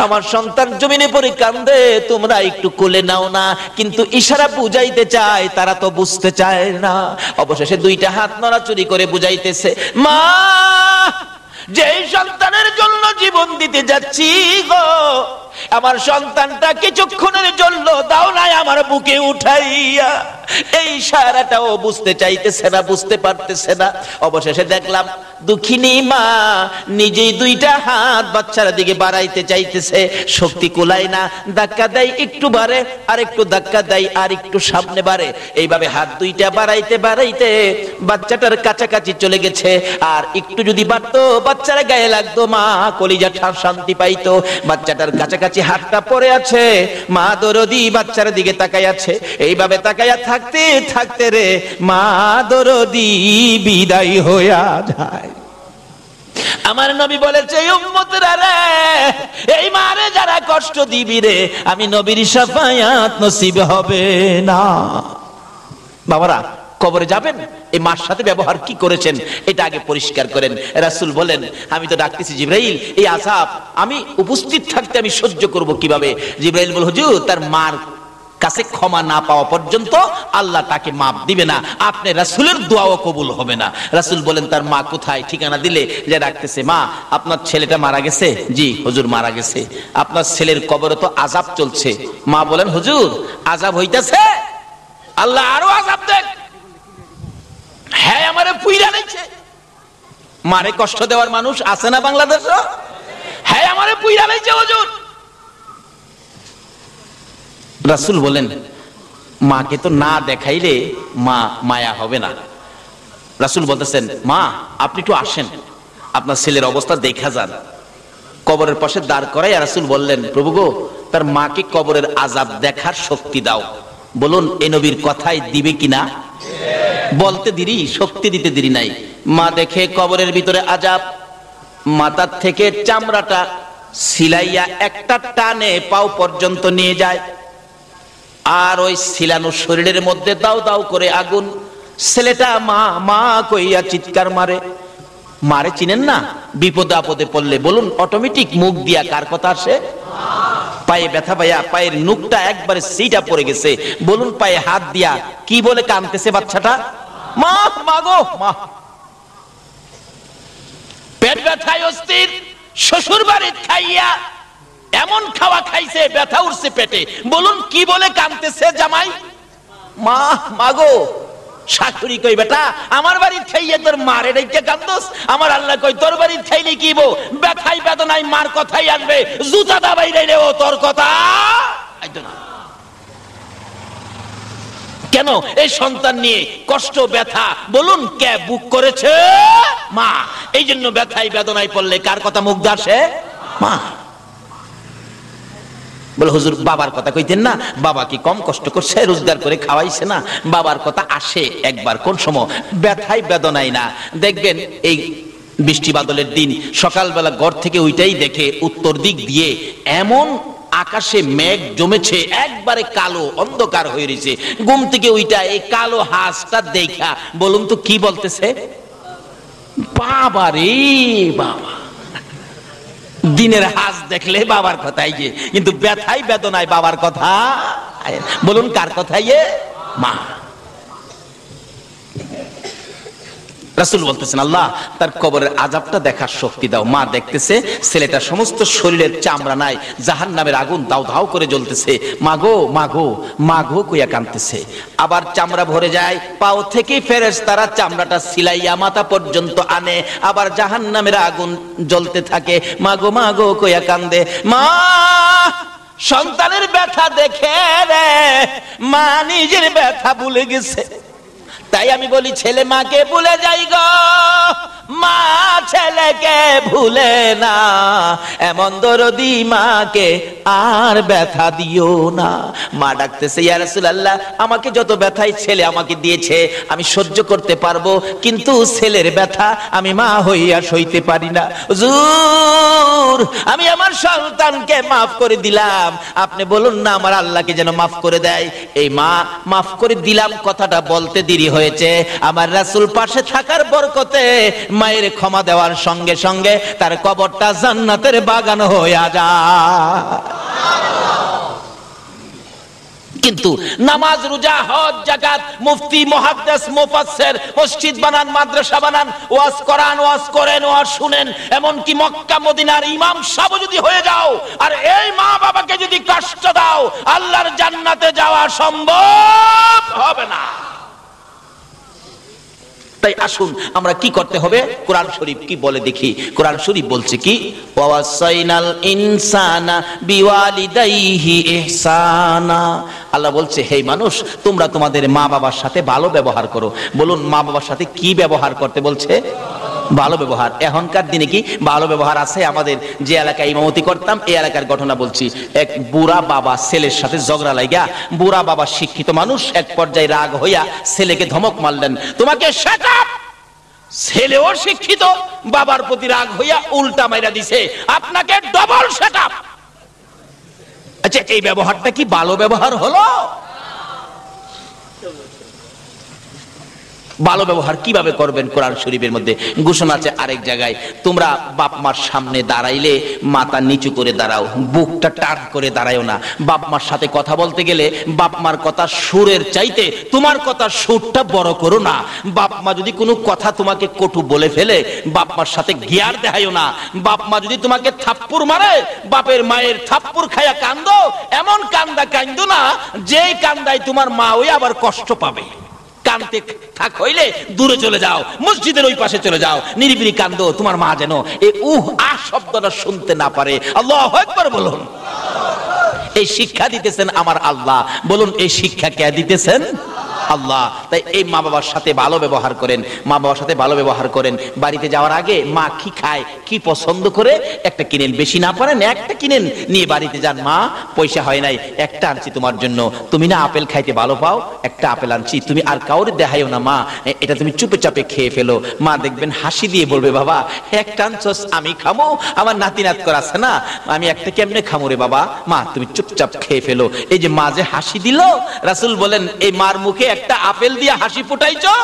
আমার সন্তান জমিনে পড়ে কান্দে, তোমরা একটু কোলে নাও না। কিন্তু ইশারা বুঝাইতে চায়, তারা তো বুঝতে চায় না। অবশেষে দুইটা হাত নড়াচড়ি করে বুঝাইতেছে, মা যেই সন্তানের জন্য জীবন দিতে যাচ্ছি গো, আমার সন্তানটা কিছুক্ষণের জন্য দাও নাই আমার বুকে উঠাইয়া। এই সারাটাও বুঝতে চাইতেছে না, বুঝতে পারতেছে না। অবশেষে দেখলাম দুঃখিনী মা নিজেই দুইটা হাত বাচ্চার দিকে বাড়াইতে চাইতেছে, শক্তি কুলায় না, ধাক্কা দেয় একটু বাড়ে, আর একটু ধাক্কা দেয় আর একটু সামনে বাড়ে। এইভাবে হাত দুইটা বাড়াইতে বাড়াইতে বাচ্চাটার কাছাকাছি চলে গেছে। আর একটু যদি বাড়তো, বাচ্চার গায়ে লাগতো, মা কলিজা শান্তি পাইতো। বাচ্চাটার কাছাকাছি কাছে হাতটা পড়ে আছে, মা দরদি বাচ্চার দিকে তাকাই আছে, এইভাবে তাকাইয়া থাকতে থাকতে রে মা দরদি বিদায় হইয়া যায়। আমার নবী বলেছে, উম্মতরা রে, এই মারে যারা কষ্ট দিবি রে, আমি নবীর শাফায়াত নসিব হবে না। বাবারা, কবরে যাবেন, এই মার সাথে ব্যবহার কি করেছেন এটা আগে পরিষ্কার করেন। রাসূল বলেন, আমি তো ডাকতেছি জিবরাইল, এই আযাব আমি উপস্থিত থাকতে আমি সহ্য করব কিভাবে? জিবরাইল বল, হুজুর, তার মার কাছে ক্ষমা না পাওয়া পর্যন্ত আল্লাহ তাকে মাফ দিবে না, আপনি রাসূলের দোয়াও কবুল হবে না। রাসূল বলেন, তার মা কোথায়? ঠিকানা দিলে যে ডাকতেছে, মা আপনার ছেলেটা মারা গেছে। জি হুজুর, মারা গেছে। আপনার ছেলের কবরে তো আযাব চলছে। মা বলেন, হুজুর আযাব হইতাছে, আল্লাহ আরো আযাব দেন। হ্যাঁ, আমারে পুইরা নিচ্ছে। মারে কষ্ট দেওয়ার মানুষ আছে না বাংলাদেশে? হ্যাঁ, আমারে পুইরা নিচ্ছে হুজুর। রাসূল বলেন, মাকে তো না দেখাইলে মা মায়া হবে না। রাসূল বলতেছেন, মা আপনি একটু আসেন, আপনার ছেলের অবস্থা দেখা যান। কবরের পাশে দাঁড় করাই রাসূল বললেন, প্রভু গো, তার মাকে কবরের আযাব দেখার শক্তি দাও। বলুন, এ নবীর কথাই দিবে কিনা? বলতে দেরি, শক্তি দিতে দেরি নাই। মা দেখে কবরের ভিতরে আযাব, মাথার থেকে চামড়াটা সিলাইয়া একটা টানে পাও পর্যন্ত নিয়ে যায়, আর ওই সিলানো শরীরের মধ্যে দাও দাও করে আগুন। ছেলেটা মা মা কইয়া চিৎকার মারে। মারে চিনেন না? বিপদে আপদে পড়লে বলুন অটোমেটিক মুখ দিয়া কার কথা আসে? পায়ে ব্যথা পাইয়া পায়ের নুকটা একবারে সিটা পড়ে গেছে, বলুন পায়ে হাত দিয়া কি বলে কাঁদতেছে বাচ্চাটা? মা, মা গো মা। পেট ব্যথায় অস্থির, শ্বশুর বাড়ির খাইয়া এমন খাওয়া খাইছে ব্যথা উঠছে পেটে, বলুন কি বলে কাঁদতেছে জামাই? মা, মা গো। শাশুড়ি কই, বেটা আমার বাড়ির খাইয়ে তোর মারে ডেকে কান্দোস? আমার আল্লাহ কই, তোর বাড়ির খাইলে কি বো, ব্যথাই বেদনাই মার কথাই আসবে, জুতা দাবাই রে ও তোর কথা আইতো না। কেন? এই সন্তান নিয়ে কষ্ট ব্যথা, বলুন কে বুক করেছে? মা। এই জন্য ব্যথাই বেদনায় পড়লে কার কথা মুখ আসে? মা। বলে হুজুর বাবার কথা কইতেন না, বাবা কি কম কষ্ট করছে, রোজগার করে খাওয়াইছে না? বাবার কথা আসে একবার, কোন সময়? ব্যথাই বেদনাই না। দেখবেন এই বৃষ্টি বাদলের দিন সকালবেলা ঘর থেকে ওইটাই দেখে উত্তর দিক দিয়ে এমন আকাশে মেঘ জমেছে, একবারে কালো অন্ধকার হয়ে রয়েছে। ঘুম থেকে ওইটা এই কালো হাঁসটা দেখা বলুন তো কি বলতেছে? বাবা রে বাবা। দিনের হাঁস দেখলে বাবার কথাই যে, কিন্তু ব্যথাই বেদনায় বাবার কথা, বলুন কার কথাই? মা। রাসূল বলতেছেন, আল্লাহ তার কবরের আযাবটা দেখার শক্তি দাও। মা দেখতেছে ছেলেটা সমস্ত শরীরের চামড়া নাই, জাহান্নামের আগুন দাও দাও করে জ্বলতেছে। মাগো মাগো মাগো কইয়া কাঁদতেছে। আবার চামড়া ভরে যায়, পাও থেকে ফেরেশতারা চামড়াটা সিলাইয়া মাথা পর্যন্ত আনে, আবার জাহান্নামের আগুন জ্বলতে থাকে। মাগো মাগো কইয়া কান্দে। মা সন্তানের ব্যথা দেখে রে মা নিজের ব্যথা ভুলে গেছে। তাই আমি বলি, ছেলে মাকে ভুলে যাই গো, মা ছেলেকে ভুলে না। এমন দরদি মাকে আর ব্যথা দিও না। মা ডাকতেছে, ইয়া রাসূলুল্লাহ, আমাকে যত ব্যথাই ছেলে আমাকে দিয়েছে আমি সহ্য করতে পারবো, কিন্তু ছেলের ব্যথা আমি মা হইয়া সইতে পারি না। হুজুর আমি আমার সন্তানকে মাফ করে দিলাম, আপনি বলুন না আমার আল্লাহকে যেন মাফ করে দেয়। এই মা মাফ করে দিলাম কথাটা বলতে দেরি হয়েছে, আমার রাসূল পাশে থাকার বরকতে মায়ের ক্ষমা দেওয়ার সঙ্গে সঙ্গে তার কবরটা জান্নাতের বাগান হয়ে যায়। কিন্তু নামাজ, রোজা, হজ, যাকাত, মুফতি, মুহাদ্দিস, মুফাসসির, মসজিদ বানান, মাদ্রাসা বানান, ওয়াজ করান, ওয়াজ করেন, ওয়াজ শুনেন, এমন কি মক্কা মদিনার ইমাম সাহেব যদি হয়ে যাও আর এই মা বাবাকে যদি কষ্ট দাও, আল্লাহর জান্নাতে যাওয়া সম্ভব হবে না। তাই আসুন আমরা কি করতে হবে, কোরআন শরীফ কি বলে দেখি। কোরআন শরীফ বলছে কি, ওয়াসাইনাল ইনসানা বিওয়ালিদাইহি ইহসানা। আল্লাহ বলছে, হে মানুষ তোমরা তোমাদের মা বাবার সাথে ভালো ব্যবহার করো। বলুন মা বাবার সাথে কি ব্যবহার করতে বলছে? ভালো ব্যবহার। এখনকার দিনে কি ভালো ব্যবহার আছে? আমাদের যে এলাকায় ইমামতি করতাম এই এলাকার ঘটনা বলছি। এক বুড়া বাবা ছেলের সাথে ঝগড়া লাগা, বুড়া বাবা শিক্ষিত মানুষ, এক পর্যায়ে রাগ হইয়া ছেলেকে ধমক মারলেন, তোমাকে শাট আপ। ছেলেও শিক্ষিত, বাবার প্রতি রাগ হইয়া উল্টা মাইরা দিছে, আপনাকে ডবল শাট আপ। আচ্ছা, এই ব্যবহারটা কি ভালো ব্যবহার হলো? ভালো ব্যবহার কিভাবে করবেন? কোরআন শরীফের মধ্যে ঘোষণা আছে আরেক জায়গায়, তোমরা বাপ মার সামনে দাঁড়াইলে মাথা নিচু করে দাঁড়াও, বুকটা টান করে দাঁড়ায়ও না। বাপ মার সাথে কথা বলতে গেলে বাপ মার কথা সুরের চাইতে তোমার কথা সুরটা বড় করো না। বাপ মা যদি কোনো কথা তোমাকে কটু বলে ফেলে, বাপ মার সাথে গিয়ার দেখায়ও না। বাপ মা যদি তোমাকে থাপ্পড় মারে, বাপের মায়ের থাপ্পড় খায়া কান্দো, এমন কান্দা কান্দো না যেই কান্দায় তোমার মা ওই আবার কষ্ট পাবে। কানতে থাক হইলে দূরে চলে যাও, মসজিদের ওই পাশে চলে যাও, নিরিবিলি কান্দো, তোমার মা যেন এই আহ শব্দটা শুনতে না পারে। আল্লাহু আকবার বলুন। এই শিক্ষা দিতেছেন আমার আল্লাহ। বলুন, এই শিক্ষা কে দিতেছেন? আল্লাহ। তাই এই মা বাবার সাথে ভালো ব্যবহার করেন, মা বাবার সাথে ভালো ব্যবহার করেন। বাড়িতে যাওয়ার আগে মা কি খায়, কি পছন্দ করে একটা কিনেন, বেশি না পারেন একটা কিনেন, নিয়ে বাড়িতে যান, মা পয়সা হয় নাই, একটা আনছি তোমার জন্য, তুমি না আপেল খাইতে ভালো পাও, একটা আপেল আনছি, তুমি আর কাউরে দেখাইও না মা, এটা তুমি চুপে চাপে খেয়ে ফেলো। মা দেখবেন হাসি দিয়ে বলবে, বাবা একটা আনছস, আমি খামো, আমার নাতি নাত করা আছে না, আমি একটা কেমনে খামো রে বাবা, মা তুমি চুপচাপ খেয়ে ফেলো। এই যে মা যে হাসি দিল, রাসূল বলেন এই মার মুখে একটা আপেল দিয়ে হাসি ফুটাইছো,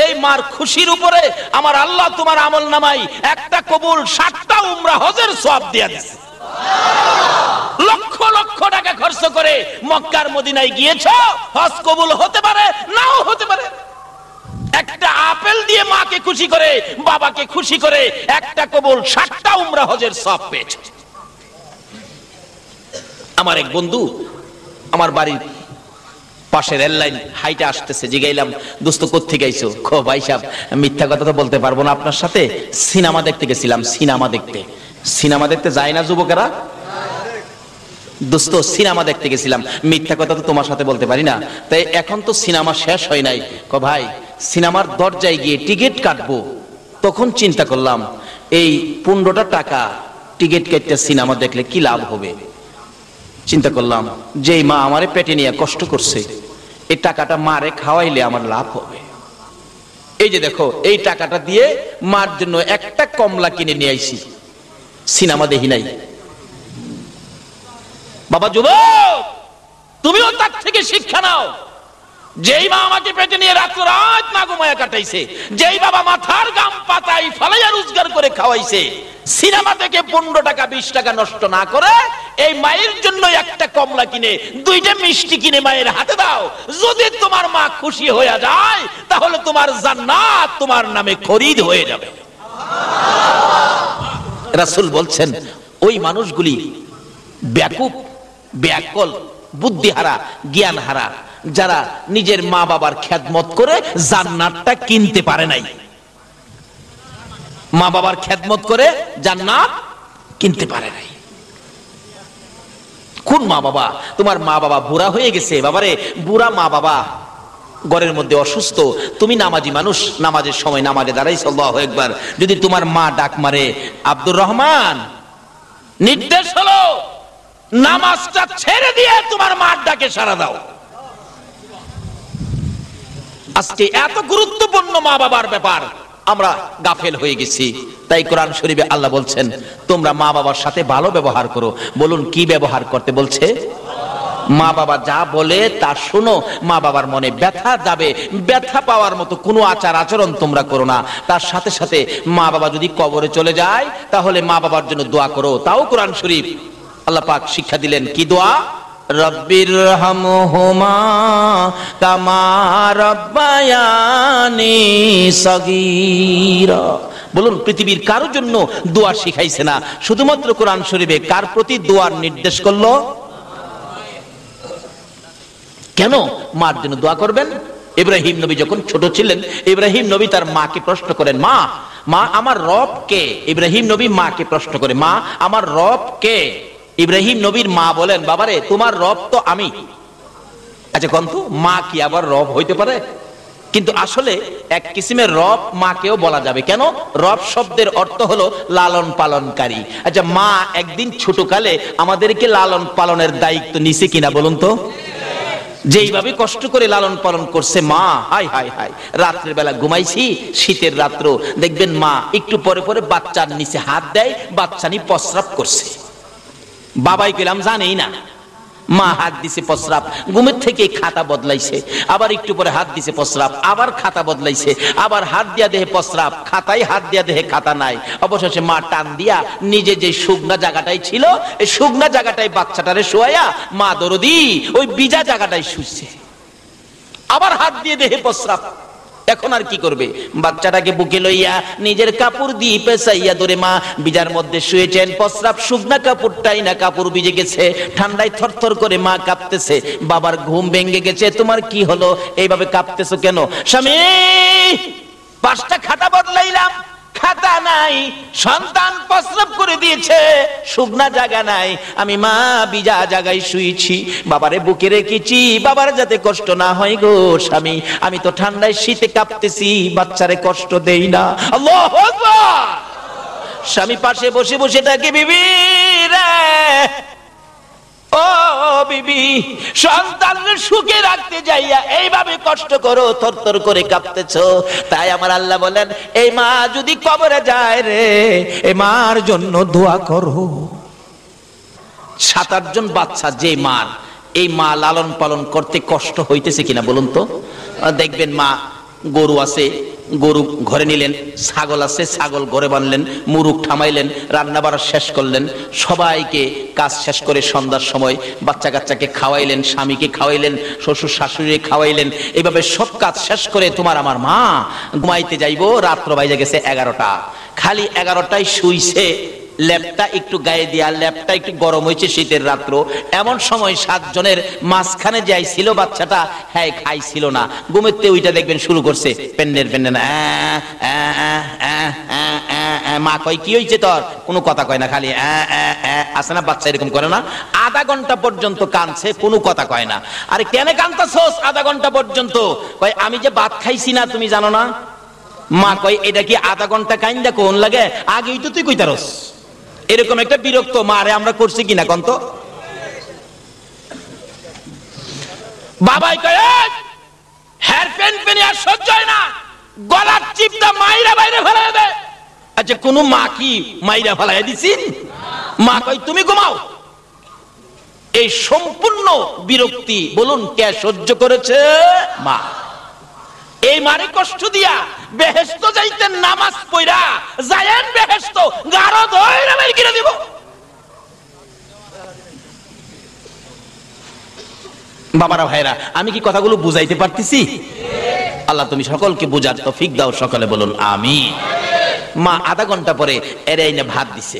এই মার খুশির উপরে আমার আল্লাহ তোমার আমল নামাই একটা কবুল 60টা উমরা হজের সওয়াব দিয়া দিছে। লক্ষ লক্ষ টাকা খরচ করে মক্কার মদিনায় গিয়েছো, হজ কবুল হতে পারে নাও হতে পারে। একটা আপেল দিয়ে মাকে খুশি করে, বাবাকে খুশি করে একটা কবুল 60টা উমরা হজের সওয়াব পেয়েছে। আমার এক বন্ধু আমার বাড়ির পাশে রেল লাইন হাইটে আসতেছে, জিগাইলাম, দোস্ত কোত্থেকে আইছো? খো ভাই সাহেব মিথ্যা কথা তো বলতে পারবো না আপনার সাথে, সিনেমা দেখতে গেছিলাম। সিনেমা দেখতে, সিনেমা দেখতে যায় না যুবকেরা? দোস্ত সিনেমা দেখতে গেছিলাম, মিথ্যা কথা তো তোমার সাথে বলতে পারি না। তাই এখন তো সিনেমা শেষ হয় নাই। ক ভাই সিনেমার দরজায় গিয়ে টিকিট কাটবো, তখন চিন্তা করলাম এই 15টা টাকা টিকিট কেটে সিনেমা দেখলে কি লাভ হবে। চিন্তা করলাম যেই মা আমারে পেটে নিয়ে কষ্ট করছে, এই টাকাটা মারে খাওয়াইলে আমার লাভ হবে। এই যে দেখো, এই টাকাটা দিয়ে মার জন্য একটা কমলা কিনে নিয়ে আইছি, সিনেমা দেখি নাই। বাবা যুবক, তুমিও তার থেকে শিক্ষা নাও। যেই মা আমাকে পেটে নিয়ে রাত রাত না ঘুমায়া কাটাইছে, যেই বাবা মাথার গাম পাতাই ফালাইয়া রোজগার করে খাওয়াইছে, সিনেমা থেকে 15 টাকা 20 টাকা নষ্ট না করে এই মায়ের জন্য একটা কমলা কিনে 2টা মিষ্টি কিনে মায়ের হাতে দাও। যদি তোমার মা খুশি হয়ে যায়, তাহলে তোমার জান্নাত তোমার নামে খরিদ হয়ে যাবে। রাসূল বলছেন ওই মানুষগুলি বেকুব, বেয়াক্কল, বুদ্ধিহারা, জ্ঞানহারা, যারা নিজের মা বাবার খেদমত করে জান্নাতটা কিনতে পারে নাই। মা বাবার খেদমত করে জান্নাত কিনতে পারে নাই। কোন মা বাবা? তোমার মা বাবা বুড়া হয়ে গেছে, বাবারে বুড়া মা বাবা ঘরের মধ্যে অসুস্থ, তুমি নামাজি মানুষ, নামাজের সময় নামাজে দাঁড়াইছো, আল্লাহু আকবার, যদি তোমার মা ডাক মারে, আব্দুর রহমান, নির্দেশ হলো নামাজটা ছেড়ে দিয়ে তোমার মার ডাকে সাড়া দাও। আজকে এত গুরুত্বপূর্ণ মা বাবার ব্যাপার আমরা গাফেল হয়ে গেছি। তাই কোরআন শরীফে আল্লাহ বলছেন তোমরা মা বাবার সাথে ভালো ব্যবহার করো। বলুন কি ব্যবহার করতে বলছে? মা বাবা যা বলে তা শোনো। মা বাবার মনে ব্যথা যাবে, ব্যথা পাওয়ার মতো কোনো আচার আচরণ তোমরা করো না। তার সাথে সাথে মা বাবা যদি কবরে চলে যায়, তাহলে মা বাবার জন্য দোয়া করো। তাও কোরআন শরীফ আল্লাহ পাক শিক্ষা দিলেন, কি দোয়া? রব্বিরহামহুমা কামা রাব্বায়ানি সগীরা। বলুন পৃথিবীর কারোর জন্য দোয়া শিখাইছে না, শুধুমাত্র কোরআন শরীফে কার প্রতি দোয়ার নির্দেশ করলো? কেন মার জন্য দোয়া করবেন? ইব্রাহিম নবী যখন ছোট ছিলেন, ইব্রাহিম নবী তার মাকে প্রশ্ন করেন, মা মা আমার রব কে? ইব্রাহিম নবী মাকে প্রশ্ন করে, মা আমার রব কে? ইব্রাহিম নবীর মা বলেন, বাবারে তোমার রব তো আমি। আচ্ছা কোন তো মা কি আবার রব হইতে পারে? কিন্তু আসলে এক কিসিমের রব মাকেও বলা যাবে। কেন? রব শব্দের অর্থ হলো লালন পালনকারী। আচ্ছা, মা একদিন ছোটকালে আমাদেরকে লালন পালনের দায়িত্ব নিছে কিনা বলুন তো? যেইভাবে কষ্ট করে লালন পালন করছে মা, হাই হাই হাই, রাত্রের বেলা ঘুমাইছি, শীতের রাত্র, দেখবেন মা একটু পরে পরে বাচ্চার নিচে হাত দেয়, বাচ্চা নি প্রস্রাব করছে। বাবাই কইলাম জানেই না, মা হাত দিছে প্রস্রাব, ঘুমের থেকে খাতা বদলাইছে, আবার একটু পরে হাত দিছে প্রস্রাব, আবার খাতা বদলাইছে, আবার হাত দিয়া দেহে প্রস্রাব, খাতায় হাত দিয়া দেহে খাতা নাই। অবশেষে মা টান দিয়া নিজে যে শুকনা জায়গাটাই ছিল, এই শুকনা জায়গাটাই বাচ্চাটারে শোয়া মা দরদি ওই বিজা জায়গাটাই শুচ্ছে, আবার হাত দিয়ে দেহে প্রস্রাব। এখন আর কি করবে? বাচ্চাটাকে বুকে লইয়া নিজের কাপড় দিয়ে পেঁচাইয়া ধরে মা বিজার মধ্যে শুয়েছেন। প্রস্রাব শুকনা কাপড়টাই না, কাপড় ভিজে গেছে, ঠান্ডায় থরথর করে মা কাঁপতেছে। বাবার ঘুম ভেঙে গেছে। তোমার কি হলো, এইভাবে কাঁপতেছো কেন? স্বামী, 5টা খাতা বদলাইলাম, খাতা নাই, সন্তান প্রস্রাব করে দিয়েছে, শুকনা জায়গা নাই, আমি মা বিজা জায়গায় শুয়েছি, বাবারে বুকে রেখেছি, বাবার যাতে কষ্ট না হয় গো স্বামী, আমি তো ঠান্ডায় শীতে কাঁপতেছি, বাচ্চারে কষ্ট দেই না। আল্লাহু আকবার। স্বামী পাশে বসে বসে ডাকে, বিবি রে, ও বিবি, সন্তানের সুখে রাখতে যাইয়া এইভাবে কষ্ট করো, থরথর করে কাঁপতেছো। তাই আমার আল্লাহ বলেন, এই মা যদি কবরে যায় রে, এই মার জন্য দোয়া করো। 7-8 জন বাচ্চা যে মার, এই মা লালন পালন করতে কষ্ট হইতেছে কিনা বলুন তো? দেখবেন মা গরু আছে, গরু ঘরে নিলেন, ছাগল আছে, ছাগল ঘরে বানলেন, মুরুগ ঠামাইলেন, রান্না বাড়া শেষ করলেন, সবাইকে কাজ শেষ করে সন্ধ্যার সময় বাচ্চা কাচ্চাকে খাওয়াইলেন, স্বামীকে খাওয়াইলেন, শ্বশুর শাশুড়ি খাওয়াইলেন, এইভাবে সব কাজ শেষ করে তোমার আমার মা ঘুমাইতে যাইবো, রাত্র বাইজে গেছে 11টা, খালি 11টায় শুইছে, ল্যাপটা একটু গায়ে দিয়া, ল্যাপটা একটু গরম হয়েছে, শীতের রাত্র, এমন সময় 7 জনের মাঝখানে যাইছিল বাচ্চাটা, হ্যাঁ খাইছিল না, ঘুমেতে ওইটা দেখবেন শুরু করছে পেন্নের পেন্নের, মা কয় কি হয়েছে তোর? কোনো কথা কয় না, খালি আসে না বাচ্চা এরকম করে না, আধা ঘন্টা পর্যন্ত কাঁদছে, কোনো কথা কয় না। আরে কেন কাঁদতাছস আধা ঘন্টা পর্যন্ত? কয় আমি যে ভাত খাইছি না, তুমি জানো না? মা কয় এটা কি আধা ঘন্টা কাইন্দা কোন লাগে, আগেই তো তুই কইতারস। এরকম একটা বিরক্ত মারে আমরা করছি কিনা কন্ত? বাবাই কয় হেয়ার পেন পেনে আর সহ্য হয় না, গলার চিপটা মাইরা বাইরে ফেলাই দে। আচ্ছা, কোন মা কি মাইরা ফেলাই দিছিন? মা কয় তুমি ঘুমাও। এই সম্পূর্ণ বিরক্তি বলুন কে সহ্য করেছে? মা। এই মারে কষ্ট দিয়া বেহেশত যাইতেন নামাজ পড়া, যায়েন বেহেশত গারো ধইরা বাইর করে দিব। বাবারা ভাইরা, আমি কি কথাগুলো বুঝাইতে পারতেছি? আল্লাহ তুমি সকলকে বুঝার তৌফিক দাও, সকলে বলুন আমিন। মা আধা ঘন্টা পরে এরে আইনা ভাত দিছে,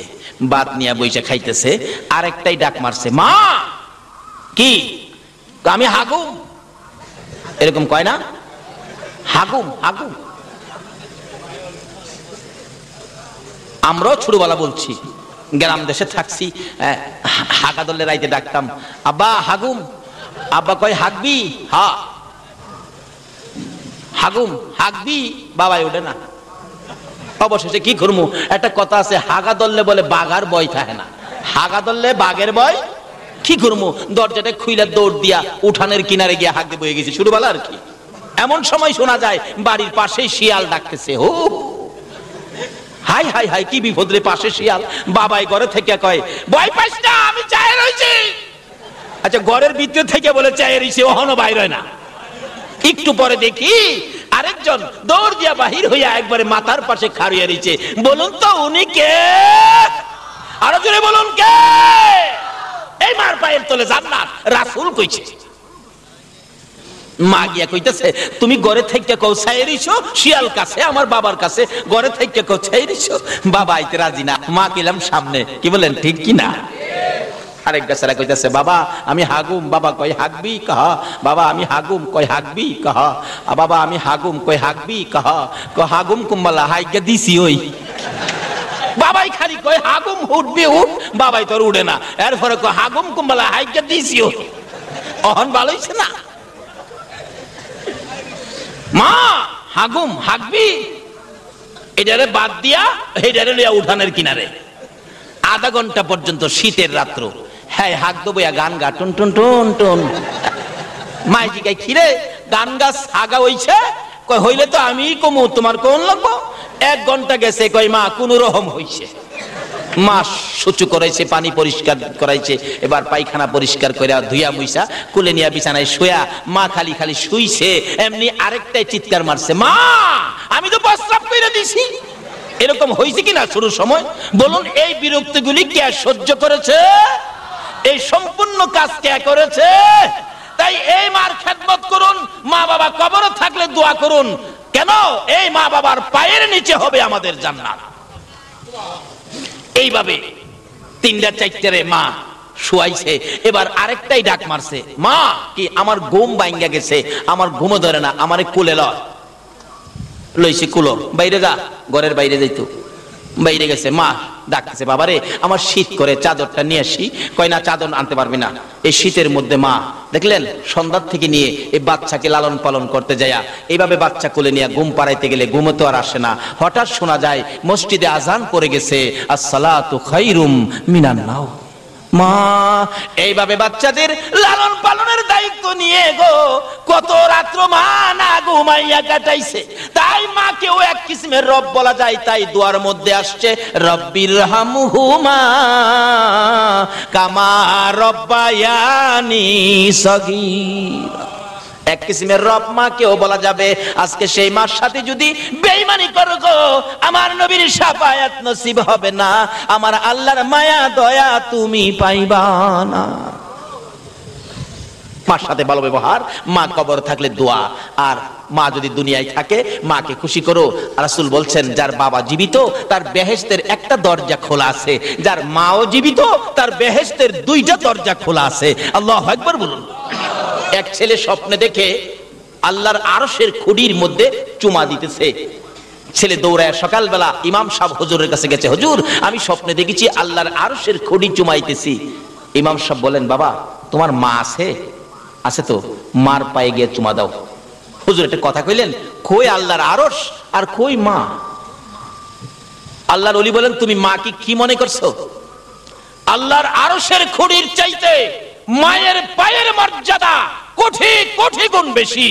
ভাত নিয়ে বইসা খাইতেছে, আরেকটাই ডাক মারছে, মা কি? আমি হাগুম। এরকম কয় না? হাগুম হাগুম। আমরাও ছোটবেলা বলছি, গ্রাম দেশে থাকছি, হাগা দলে রাইতে ডাকতাম, আব্বা হাগুম। আব্বা কয় হাগবি? হা। হাগুম হাগবি? বাবাই ওঠে না। অবশেষে কি করবো, একটা কথা আছে, হাগা দললে বলে বাঘার ভয় থাকে না, হাগা দললে বাঘের ভয়। কি করবো, দরজাটা খুইলা দৌড় দিয়া উঠানের কিনারে গিয়া হাগতে বয়ে গেছি, ছোটবেলা আর কি। এমন সময় শোনা যায় বাড়ির পাশে শিয়াল ডাকতেছে, ও হাই হাই হাই, কি বিপদ রে, পাশে শিয়াল। বাবাই ঘরে থেকে কয়, ভয় পাইস না, আমি চায়ে রইছি। আচ্ছা, ঘরের ভিতর থেকে বলে চায়ে রইছে, ওহনো বাইর হয় না। একটু পরে দেখি আরেকজন দৌড় দিয়া বাহির হইয়া একবারে মাথার পাশে খাড়িয়ে রইছে। বলুন তো উনি কে? আরো জোরে বলুন কে? এই মার পায়ের তলে জান্নাত, রাসূল কইছে। মা গিয়া কইতেছে, তুমি ঘরে থেকে কও ছাই রইছো, শিয়াল কাছে আমার বাবার কাছে, ঘরে থেকে কও ছাই রইছো। বাবা আইতে রাজি না, মা কইলাম সামনে। কি বলেন, ঠিক কি না? আরেক গাছরা কইতেছে, বাবা আমি হাগুম। বাবা কয় হাগবি? কাহা। বাবা আমি হাগুম। কয় হাগবি? কাহা। বাবা আমি হাগুম। কয় হাগবি? কাহা। কয় হাগুম কুম্বালা হাইগা দিছি ওই। বাবাই খালি কয় হাগুম উঠবি উঠ, বাবাই তোর উড়ে না। এরপরে কয় হাগুম কুম্বালা হাইগা দিছি ওই। অহন ভালো হইছে না? মা হাগুম হাগবি, এটারে বাদ দিয়া এটারে লইয়া উঠানের কিনারে আধা ঘন্টা পর্যন্ত শীতের রাত্র, হ্যাঁ হাগ দেবো গান গা টুন টুন টুন টুন। মাই জিগাই খিরে গান গাছ আগা হইছে, কই হইলে তো আমি কমু, তোমার কোন লাগবো? 1 ঘন্টা গেছে, কই মা কোন রকম হইছে। মা সুচু করাইছে, পানি পরিষ্কার করাইছে, এবার পায়খানা পরিষ্কার করে ধুইয়া মুইসা কুলে নিয়া বিছানায় শুয়া মা খালি খালি শুইছে, এমনি আরেকটাই চিৎকার মারছে, মা আমি তো প্রস্রাব কইরা দিছি। এরকম হয়েছে কিনা শুরুর সময়? বলুন এই বিরক্তিগুলি কে সহ্য করেছে? এই সম্পূর্ণ কাজ কে করেছে? তাই এই মার খেদমত করুন, মা বাবা কবরে থাকলে দোয়া করুন। কেন? এই মা বাবার পায়ের নিচে হবে আমাদের জান্নাত। এইভাবে 3টা 4টারে মা শুয়াইছে, এবার আরেকটাই ডাক মারছে, মা কি আমার ঘুম ভাঙ্গা গেছে, আমার ঘুমো ধরে না, আমারে কোলে লইছে, কুলো বাইরে যা, ঘরের বাইরে যাইতো, বাইরে গেছে। মা ডাকতেছে, বাবারে আমার শীত করে, চাদরটা নিয়ে আসি। কয় না, চাদর আনতে পারবি না, এই শীতের মধ্যে। মা দেখলেন সন্ধ্যার থেকে নিয়ে এই বাচ্চাকে লালন পালন করতে যায়া এইভাবে বাচ্চা কোলে নিয়ে ঘুম পাড়াইতে গেলে ঘুমো তো আর আসে না। হঠাৎ শোনা যায় মসজিদে আজান পড়ে গেছে, আসসালাতু খায়রুম মিনান নাওম। মা এইভাবে বাচ্চাদের লালন পালনের দায়িত্ব নিয়ে গো কত রাত্র মা না ঘুমাইয়া কাটাইছে। তাই মাকেও এক কিসিমের রব বলা যায়। তাই দোয়ার মধ্যে আসছে, রব্বির হামহুমা কামা রব্বায়ানি সগীরা। এক কিসিমের রব মাকেও বলা যাবে। আজকে সেই মার সাথে যদি বেঈমানি করো গো, আমার নবীর শাফায়াত নসিব হবে না, আমার আল্লাহর মায়া দয়া তুমি পাইবা না। মার সাথে ভালো ব্যবহার, মা কবর থাকলে দোয়া, আর মা যদি দুনিয়ায় থাকে মাকে খুশি করো। রাসূল বলছেন, যার বাবা জীবিত তার বেহেশতের একটা দরজা খোলা আছে, যার মাও জীবিত তার বেহেশতের 2টা দরজা খোলা আছে। আল্লাহু আকবার বলুন। এক ছেলে স্বপ্নে দেখে আল্লাহর আরশের খুঁটির মধ্যে চুমা দিতেছে। ছেলে দৌড়ায় সকালবেলা ইমাম সাহেব হুজুরের কাছে গেছে, হুজুর আমি স্বপ্নে দেখেছি আল্লাহর আরশের খুঁটি চুমাইতেছি। ইমাম সাহেব বলেন, বাবা তোমার মা আছে? আছে তো, মার পায়ে গিয়ে চুমা দাও। হুজুর একটা কথা কইলেন, কই আল্লাহর আরশ আর কই মা? আল্লাহর ওলি বলেন, তুমি মা কি মনে করছো? আল্লাহর আরশের খুঁটির চাইতে মায়ের পায়ের মর্যাদা কোটি কোটি গুণ বেশি।